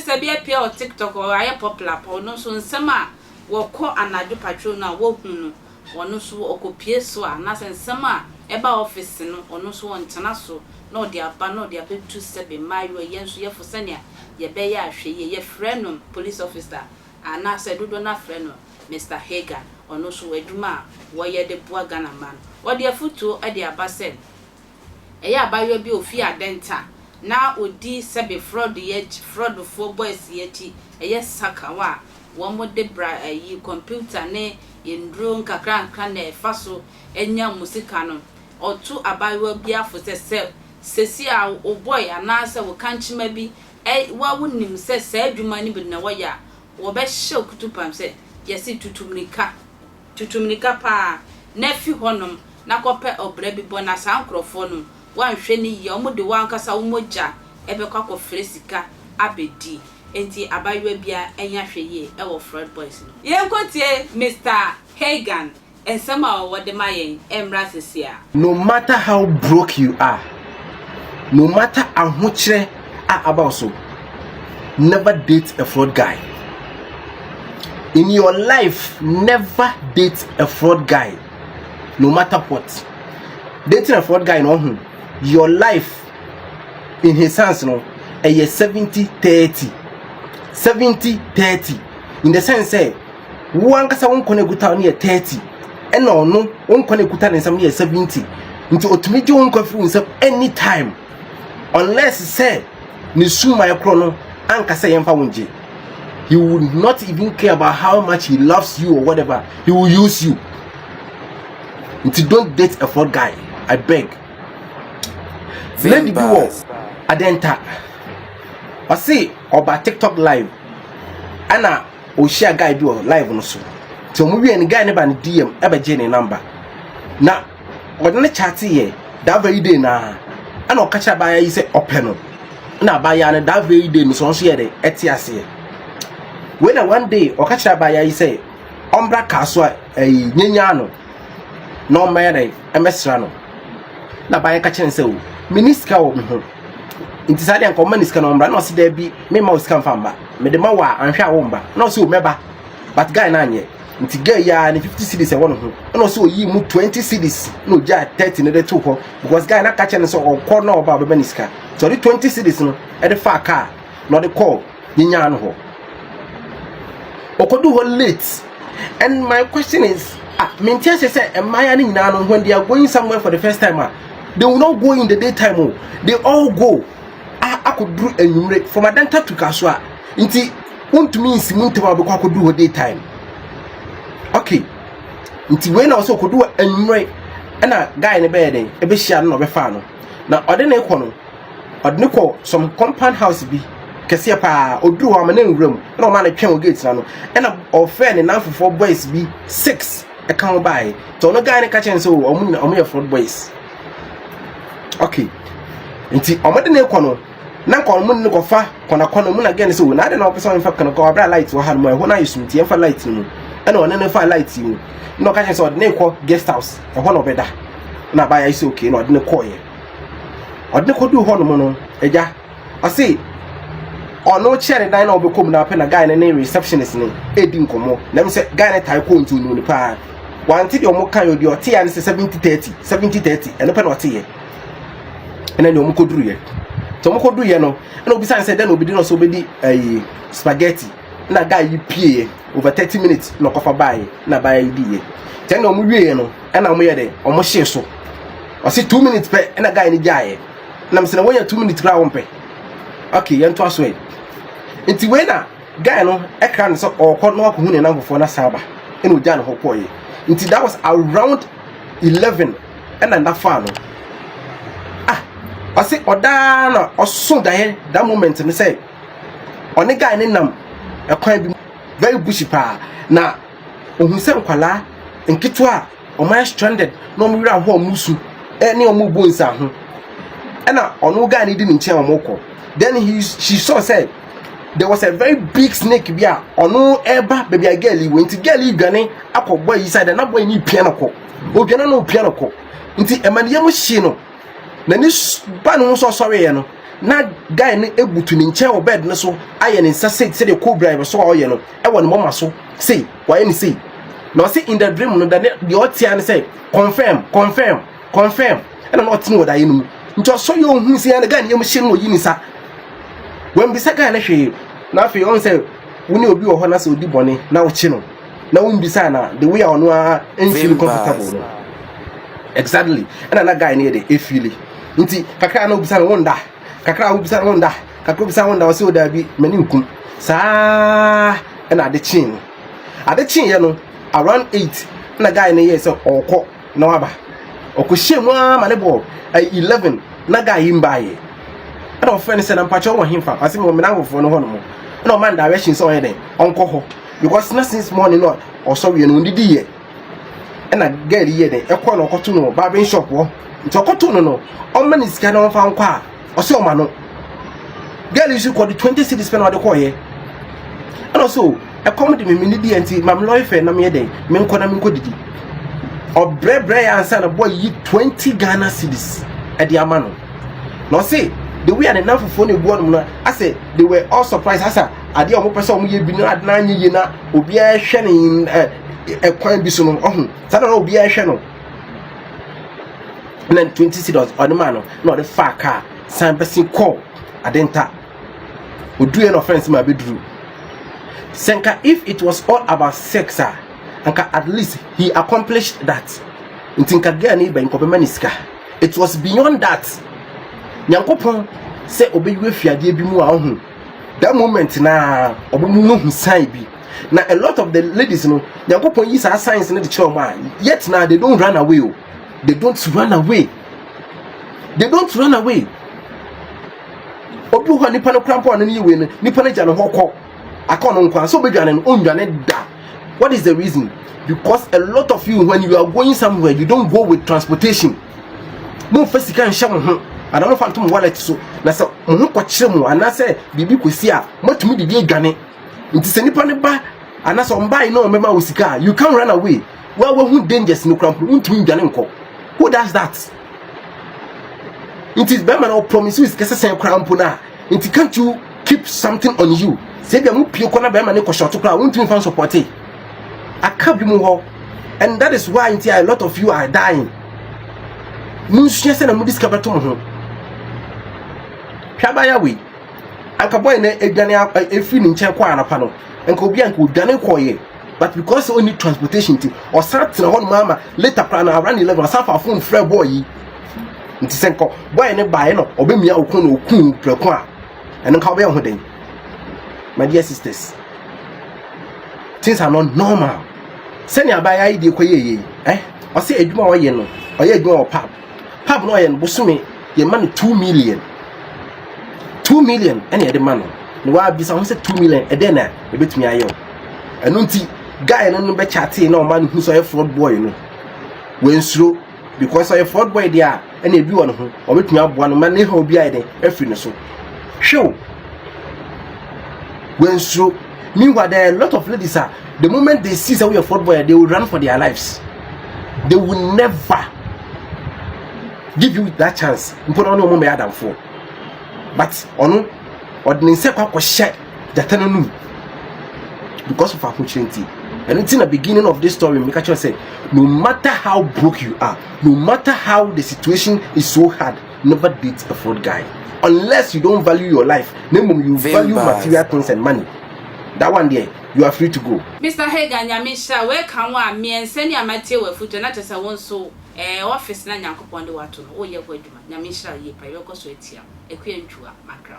se be appear on TikTok or I popular no so nsema wo ko anadwo patro na wo hunu ono so okopie so a na nsema eba office no ono so ntena so na odi aba na odi abetu sebe mayo yenso ye fosania ye be ya ahwe ye friend police officer ana se dodo na friend Mr. Hager ono so aduma wo ye de boa Ghana man odi afuto ade aba se eya abayo bi ofi Adenta na odi sebe fraud for boys yeti eye Sαkαwa wo mo de bra yi computer ne yendro nkakra na efaso enya musika no otu abayo bi afo se sesi a o boy anasa wo kanchima bi wa wonim se adwuma ni bi na wo ya wo be hye okutupam se yesi tutumnika pa na fi honom na kope obra bi bona sa nkrofo no wanhwe ni ye omo de wankasa wo moja ebe kwakọ fresika abedi enti abayo bia enya hweye e wo fraud boys no yenkotie Mr. Hagan ensema wo de mayen emra sesia. No matter how broke you are, no matter ahochre about so, never date a fraud guy. In your life, never date a fraud guy, no matter what. Dating a fraud guy, no, your life in his hands, no, a 70-30. 70-30. In the sense, say, one kasa won connect near 30, and no, one connect in some year 70. Into ultimately, one confuse any time, unless say, Nisuma Chrono, and Kasa Yampa. He would not even care about how much he loves you or whatever. He will use you. Until don't date a fraud guy. I beg. Let me do Adenta. I see about TikTok live. Anna or share guy do live on so. So maybe any guy never DM ever Jenny number. Now, what the chat here that very day na. I know catch up by you say open. Now by that very day so share the etias. When one day okacha baya yi say ombra Kasoa nyanyano no mere emesra no na baya ka chen say o miniska wo me ho inti sade an komaniska no ombra no se da bi me ma uska mfamba me de ma wa anhwa wo mba no se o meba but guy na anye inti guy ya ni 50 cedis e wo no ho no se o yi mu 20 cedis no ja 30 ne de to ho because guy na ka chen so o ko na oba beba niska so the 20 cedis no e de fa car no de call nyanyano ho Okodu late. And my question is, maintain say when they are going somewhere for the first time, they will not go in the daytime. They all go. I could do a number from Adenta to Kasoa. Inti want to mean Simunta because I could do a daytime. Okay. Inti when also could do a number and a guy in the bed, a bit shan of a fan. Now, Odineko, some compound house be. Kasia pa odu ho amane nwuram na o ma na twen gate na no e na ofen na for boys be 6 e kan buy so no guy na ka chen so omu fraud boys. Okay nti omade na ekono na ko omu ne ko fa kona mu na again so na de na opese on fa kana ko abra light wo ha no ho na yisum ti en fa light mu e na one ne fa light mu no ka chen so de na ko guest house e ho na obeda na ba ya isi okay na de ne ko ye ode ko du ho no no eja I say or no chair dan na obekom na na guy na receptionist ni edi nkomo na me say guy na tai ko ntu nu ni pa wanti de omo kan yo de ote ya ni 70-30 eno pe na ote ye ena ni omo koduru ye to omo koduru ye no na obi san say dan obi di no so obedi spaghetti na guy yi pie over 30 minutes no kofa buy na buy di ye ten na omo wie ye no ena omo ye de omo hye so o say 2 minutes pe ena guy ni jaye na me say na wo ya 2 minutes kra wo pe okay yan to aso nti we na guy no ekran so okọ no akọ hu ne namfo na saba eno gya no hokoye nti that was around 11 and that fan no I say oda na oso dae that moment me say oni guy ne nam ekwan bi very bushy pa na ohun se nkwala nkitwa o man stranded no mo wira ho musu ene o mo bonsa ho na ono guy ne di ni nche omoko then she saw said there was a very big snake bia ono eba baby a girl we nti girl igane akọgba yi side na boy ni pia na ko obiana no pia na ko nti emane yam hye no na ni ba no so sorry ye no na guy ne ebutu ne nche o bed ne so aye ne nsa say the cobra e so oye no e wo ne mama so say why ni say na say in the dream no da the otia ne say confirm e na not no da ye no ncho so ye ohun say na guy ne yem hye no yi ni sa when bi sa guy na hwe na afi on say woni obi wo ho na say odi bone na wo chi no na wo mbisa na the way ono a feel comfortable no exactly and na guy ne dey e feel nti kakra na obisa no wonda kakra obisa no wonda kakra obisa wonda wo say o da bi mani nkum saa and ade chin ye no around 8 na guy ne ye say okọ na waba okọ mu ama ne bo 11 na guy imba ye and of friend say na mpacho wo himfa ase mo na wofo no ho no mo na o man direction so ye den onko ho because na since morning no o so we no ndidi ye na girl ye den e ko na okoto no barbing shop wo nti okoto no o man is kana on fa nko a o se o ma no girl is called 20 cities spend what they call here and also a comedy me ndidi enti mam lawyer na me den me nko na me nko didi o bre answer na boy yi 20 Ghana cities e di amano no say the way and enough for no buon no I say they were all surprised asa ade o mo pese o mo ye bi na adna nyi na obi a hwe ne e kwan bi so no ohun sada na obi a hwe no na 20 cities on the man no the far car san person call Adenta odu an offense ma bedru senka if it was all about sex anka at least he accomplished that ntinka gani ba nkope maniska it was beyond that nyankopon say obeyiwe fiade bi mu a ohun that moment na obomu no hu sign bi na a lot of the ladies no nyankopon yi sa signs na the children ma yet now they don't run away they don't run away obi ho nipa no krampo na yiwe no nipa na jano hokọ akono nkwa so bedwane no ondwane da. What is the reason? Because a lot of you, when you are going somewhere, you don't go with transportation. No first can share I don't know phantom wallet so na say mo kwakire mu ana say bibi kwesi a matumi bibi adwane nti se nipa ne ba ana so mbai no mema osika you can't run away well who dangers no krampo ntumi dwane nko who does that it is better no promise you is kese sen krampo na nti can't you keep something on you say be mu pie ko na be ma ne ko short kra ntumi fan support akabi mu ho and that is why a lot of you are dying munsuya se na mu discover to mo ho Twabaya we anka boy na edwane efi ni nche kwa anapa no anka obi anka odwane koye but because only transportation ti o sat na ho mama later plan around 11 asafa phone frɛ boy yi nti senko boy ne bae no obemia okun na okun preko a eno ka obe ho den. My dear sisters, things are not normal. Send your buy idea koye o say adwuma o ye no o ye adwuma o pap no ye no bosome ye man 2 million and the man no wa bisa won say 2 million e den na e betumi ayo eno nti guy no be chat na o man hu so fraud boy no we nsuro because so fraud boy there and e bi won ho o betumi aboa no man ne ha obi ai den afri ne so hwe we nsuro. Meanwhile there are a lot of ladies the moment they see a fraud boy they will run for their lives. They will never give you that chance put on no more than 4 but on ordinary kwa share that because of opportunity. And it's in the beginning of this story make sure say no matter how broke you are, no matter how the situation is so hard, never date a fraud guy unless you don't value your life. Minimum you value material things and money. That one there you are free to go. Mr. Hega Nyamisha, where can one me and send your material with food not as I want so office na nyankopon de wato no o ye kwaduma Nyamisha ye pa yoko so etia ekwentua makra.